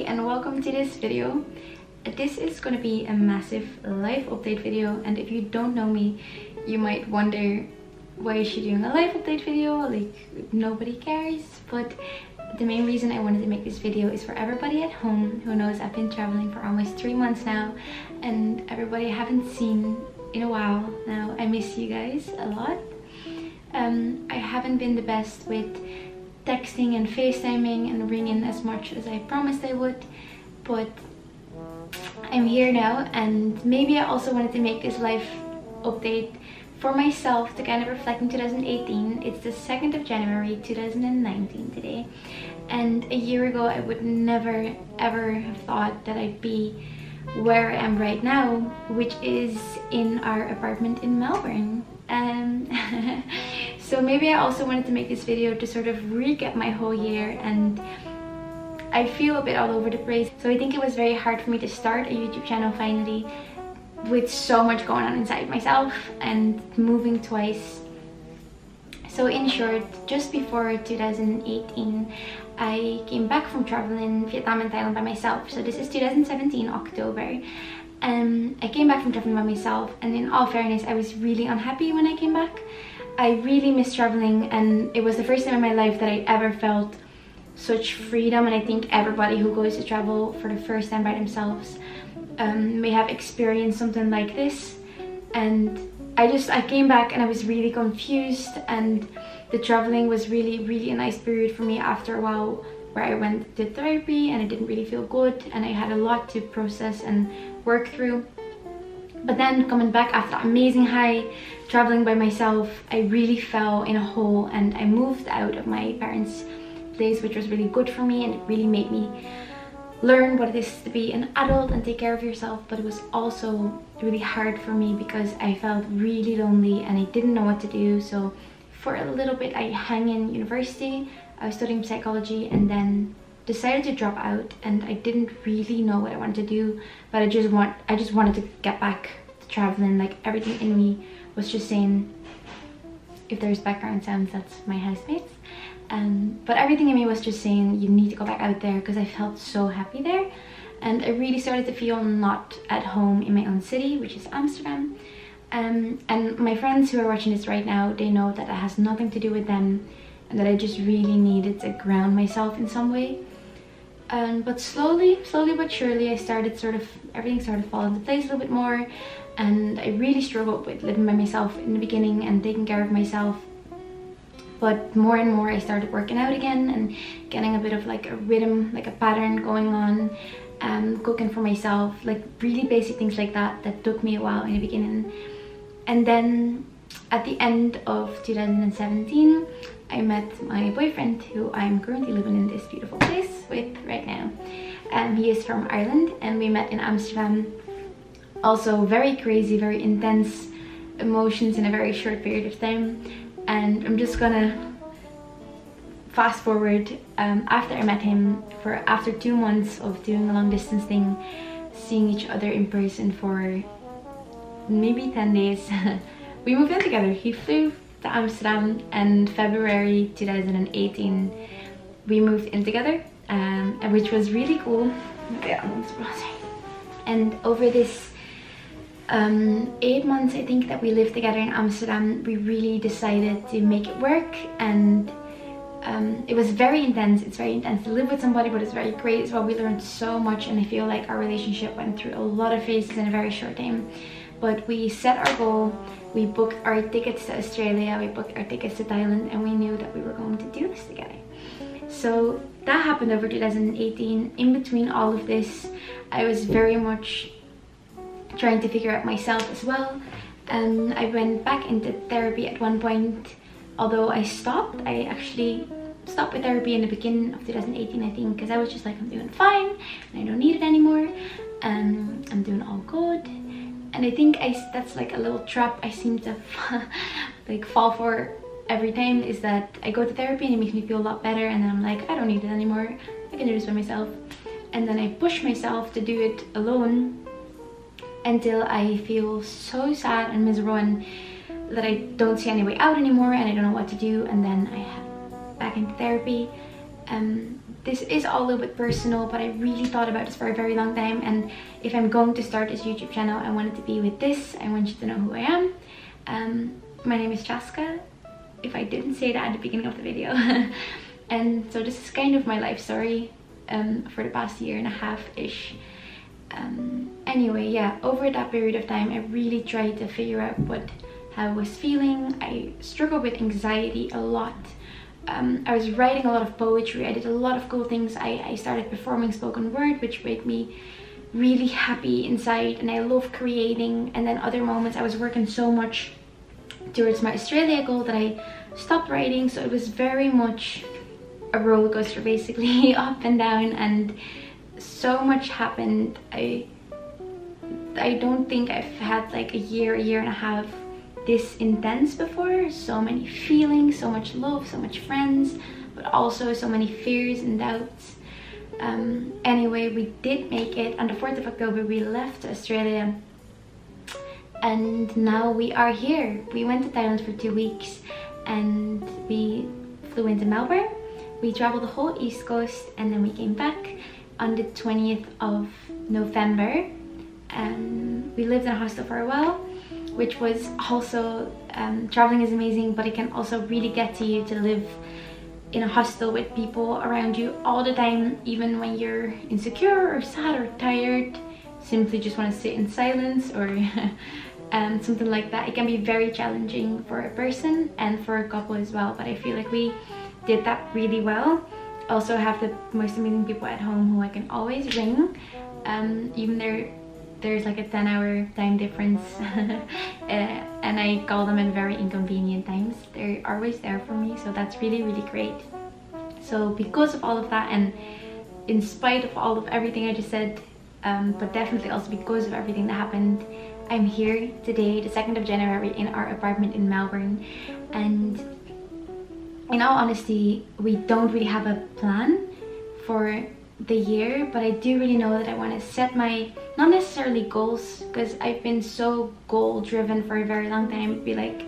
and welcome to this video. This is going to be a massive life update video, and if you don't know me, you might wonder why is she doing a life update video, like nobody cares. But the main reason I wanted to make this video is for everybody at home who knows I've been traveling for almost 3 months now, and everybody I haven't seen in a while now. I miss you guys a lot. I haven't been the best with texting and FaceTiming and ringing as much as I promised I would, but I'm here now, and maybe I also wanted to make this life update for myself to kind of reflect on 2018. It's the 2nd of January 2019 today, and a year ago I would never ever have thought that I'd be where I am right now, which is in our apartment in Melbourne. So maybe I also wanted to make this video to sort of recap my whole year, and I feel a bit all over the place. So I think it was very hard for me to start a YouTube channel finally with so much going on inside myself and moving twice. So in short, just before 2018, I came back from traveling Vietnam and Thailand by myself. So this is 2017 October. I came back from traveling by myself, and in all fairness, I was really unhappy when I came back. I really missed traveling, and it was the first time in my life that I ever felt such freedom. And I think everybody who goes to travel for the first time by themselves may have experienced something like this. And I came back and I was really confused, and the traveling was really a nice period for me after a while, where I went to therapy and it didn't really feel good, and I had a lot to process and work through. But then coming back after that amazing high traveling by myself, I really fell in a hole, and I moved out of my parents' place, which was really good for me, and it really made me learn what it is to be an adult and take care of yourself. But it was also really hard for me because I felt really lonely and I didn't know what to do. So for a little bit I hung in university. I was studying psychology and then decided to drop out, and I didn't really know what I wanted to do, but I just wanted to get back to traveling. Like everything in me was just saying, if there's background sounds, that's my housemates. But everything in me was just saying, you need to go back out there, because I felt so happy there. And I really started to feel not at home in my own city, which is Amsterdam. And my friends who are watching this right now, they know that it has nothing to do with them, and that I just really needed to ground myself in some way. But slowly but surely, everything started falling into place a little bit more, and I really struggled with living by myself in the beginning and taking care of myself. But more and more I started working out again and getting a bit of like a rhythm, like a pattern going on, cooking for myself, like really basic things like that took me a while in the beginning. And then at the end of 2017, I met my boyfriend, who I'm currently living in this beautiful place with right now. He is from Ireland, and we met in Amsterdam. Also very crazy, very intense emotions in a very short period of time. And I'm just gonna fast forward. After I met him, after 2 months of doing a long distance thing, seeing each other in person for maybe 10 days, we moved in together. He flew to Amsterdam, and February 2018 we moved in together, which was really cool. And over this 8 months, I think, that we lived together in Amsterdam, we really decided to make it work. And it was very intense. It's very intense to live with somebody, but it's very great as well. We learned so much, and I feel like our relationship went through a lot of phases in a very short time. But we set our goal, we booked our tickets to Australia, we booked our tickets to Thailand, and we knew that we were going to do this together. So that happened over 2018. In between all of this, I was very much trying to figure out myself as well. I went back into therapy at one point, although I actually stopped with therapy in the beginning of 2018, I think, because I was just like, I'm doing fine and I don't need it anymore. I'm doing all good. And I think that's like a little trap I seem to like fall for every time, is that I go to therapy and it makes me feel a lot better, and then I'm like, I don't need it anymore, I can do this by myself. And then I push myself to do it alone until I feel so sad and miserable and that I don't see any way out anymore, and I don't know what to do. And then I head back into therapy, This is all a little bit personal, but I really thought about this for a very long time, and if I'm going to start this YouTube channel, I want it to be with this. I want you to know who I am. My name is Chaska, if I didn't say that at the beginning of the video. And so this is kind of my life story for the past year and a half-ish. Anyway, yeah, over that period of time, I really tried to figure out how I was feeling. I struggled with anxiety a lot. I was writing a lot of poetry. I did a lot of cool things. I started performing spoken word, which made me really happy inside, and I love creating. And then other moments I was working so much towards my Australia goal that I stopped writing. So it was very much a roller coaster, basically, up and down, and so much happened. I don't think I've had like a year and a half this intense before. So many feelings, so much love, so much friends, but also so many fears and doubts. Anyway, we did make it. On the 4th of October we left Australia, and now we are here. We went to Thailand for 2 weeks and we flew into Melbourne. We traveled the whole East Coast, and then we came back on the 20th of November. We lived in a hostel for a while, which was also, traveling is amazing, but it can also really get to you to live in a hostel with people around you all the time, even when you're insecure or sad or tired, simply just want to sit in silence or something like that. It can be very challenging for a person and for a couple as well, but I feel like we did that really well. Also have the most amazing people at home who I can always ring, even there's like a 10-hour time difference. And I call them at very inconvenient times. They're always there for me, so that's really great. So because of all of that, and in spite of all of everything I just said, but definitely also because of everything that happened, I'm here today, the 2nd of January, in our apartment in Melbourne. And in all honesty, we don't really have a plan for the year, but I do really know that I want to set my, not necessarily goals, because I've been so goal driven for a very long time. It'd be like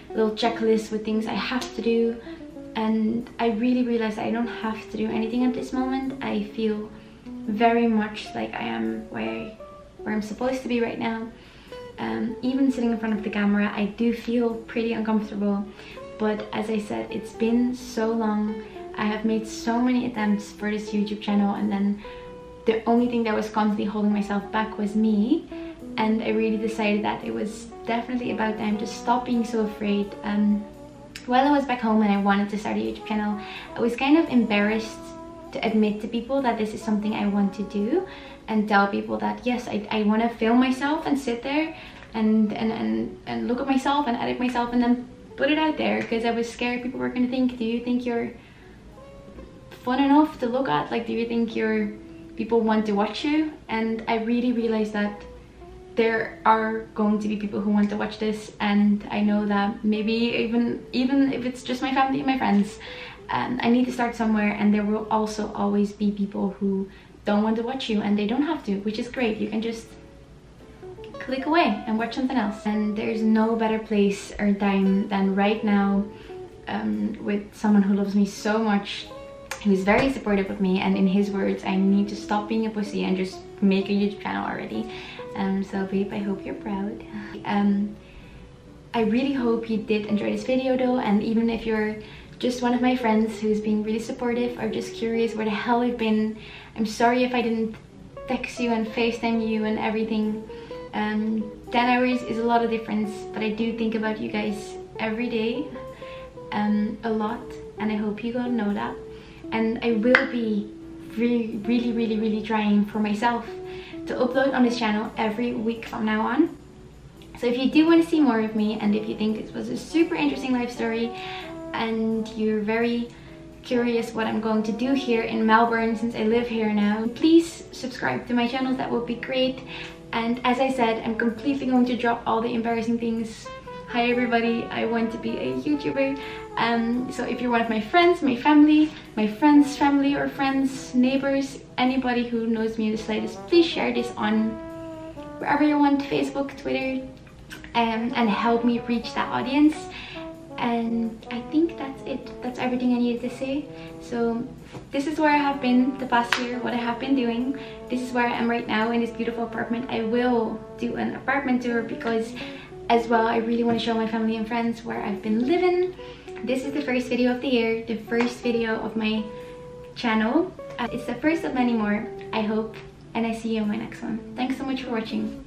a little checklist with things I have to do, and I really realized I don't have to do anything at this moment. I feel very much like I am where I'm supposed to be right now. Even sitting in front of the camera, I do feel pretty uncomfortable, but as I said, it's been so long. I have made so many attempts for this YouTube channel, and then the only thing that was constantly holding myself back was me. And I really decided that it was definitely about time to stop being so afraid. While I was back home and I wanted to start a YouTube channel, I was kind of embarrassed to admit to people that this is something I want to do, and tell people that yes, I want to film myself and sit there and look at myself and edit myself and then put it out there, because I was scared people were going to think, do you think you're fun enough to look at? Like, do you think people want to watch you? And I really realized that there are going to be people who want to watch this, and I know that maybe even if it's just my family and my friends, I need to start somewhere, and there will also always be people who don't want to watch you, and they don't have to, which is great. You can just click away and watch something else. And there's no better place or time than right now, with someone who loves me so much, who's very supportive of me, and in his words, I need to stop being a pussy and just make a YouTube channel already. So babe, I hope you're proud. I really hope you did enjoy this video though, and even if you're just one of my friends who's being really supportive or just curious where the hell I've been, I'm sorry if I didn't text you and FaceTime you and everything. 10 hours is a lot of difference, but I do think about you guys every day, a lot, and I hope you gonna know that. And I will be really trying for myself to upload on this channel every week from now on. So if you do want to see more of me, and if you think this was a super interesting life story, and you're very curious what I'm going to do here in Melbourne since I live here now, please subscribe to my channel. That would be great. And as I said, I'm completely going to drop all the embarrassing things. Hi everybody, I want to be a YouTuber. So if you're one of my friends, my family, my friends' family or friends, neighbors, anybody who knows me in the slightest, please share this on wherever you want, Facebook, Twitter, and help me reach that audience. And I think that's it. That's everything I needed to say. So this is where I have been the past year, what I have been doing. This is where I am right now in this beautiful apartment. I will do an apartment tour because as well I really want to show my family and friends where I've been living. This is the first video of the year, the first video of my channel. It's the first of many more, I hope, and I see you in my next one. Thanks so much for watching.